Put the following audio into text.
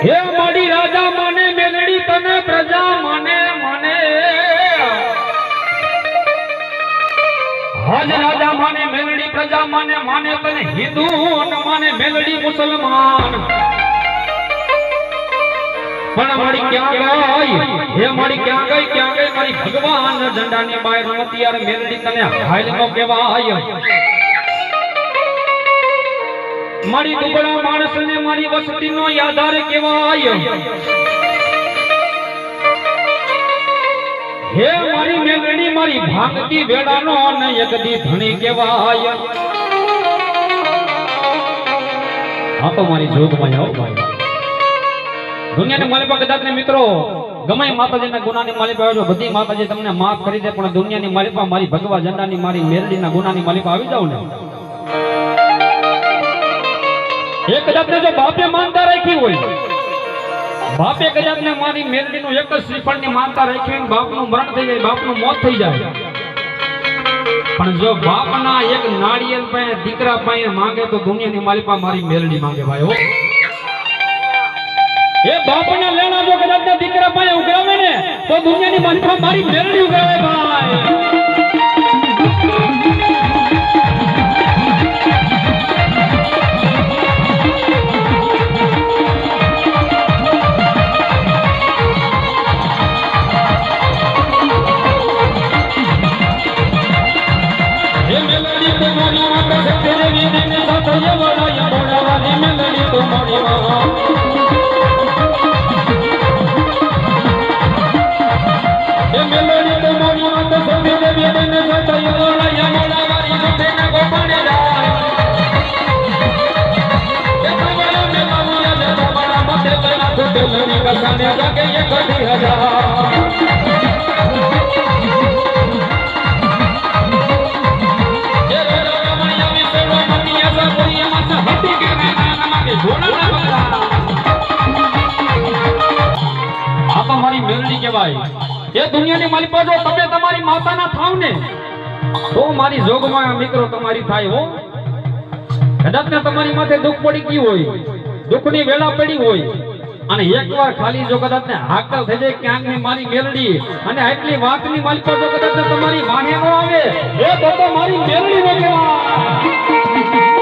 હે મારી રાજા મને મેલડી તને પ્રજા મને મને હજ રાજા મને મેલડી પ્રજા મને માને તને હિન્દુ અને માને મેલડી મુસલમાન પણ મારી ક્યાં ગઈ હે મારી ક્યાં ગઈ મારી ભગવાન ઝંડાની બાય રમતી યાર મેલડી તને હાલ નો કહેવાય મારી દુબળા માણસને મારી વસ્તીનો આધાર કહેવાય હે મારી મેલડી મારી ભાંગતી વેડાનો અને એકદી ધણી કહેવાય આ તો મારી જોગમાં આવો ભાઈ દુનિયાની માલિકા કદાચ ને મિત્રો ગમે માતાજીના ગુનાની માલિકા આવે બધી માતાજી તમને માફ કરી દે પણ દુનિયાની માલિકા મારી ભગવા ઝંડાની મારી મેલડીના ગુનાની માલિકા આવી જાવ ને એક કદાચ ને જો બાપે માનતા રાખી હોય બાપે કદાચ ને મારી મેલડીનું એક જ શ્રીફળની માનતા રાખી હોય બાપનું મરણ થઈ જાય બાપનું મોત થઈ જાય પણ જો બાપના એક નાળિયેર પાસે દીકરા પાસે માંગે તો દુનિયાની માલિકા મારી મેલડી માંગે ભાઈ હો એ બાપના લેણા જો કદાચ ને દીકરા પાસે ઉગાવે ને તો દુનિયાની માલિકા મારી મેલડી ઉગાવે ભાઈ એ દુનિયાની માલિકા જો તમે તમારી માતાના થાવ ને તો મારી જોગમાં મિત્રો તમારી થાય હો કદાચ ને તમારી માથે દુઃખ પડી ગયું હોય દુઃખની વેળા પડી હોય અને એકવાર ખાલી જો કદાચ ને હાકલ થઈ જાય ક્યાંક ની મારી મેલડી અને આટલી વાતની માલિકા જો કદાચ ને તમારી વાહે ન આવે એ તો મારી મેલડી નો કહેવાય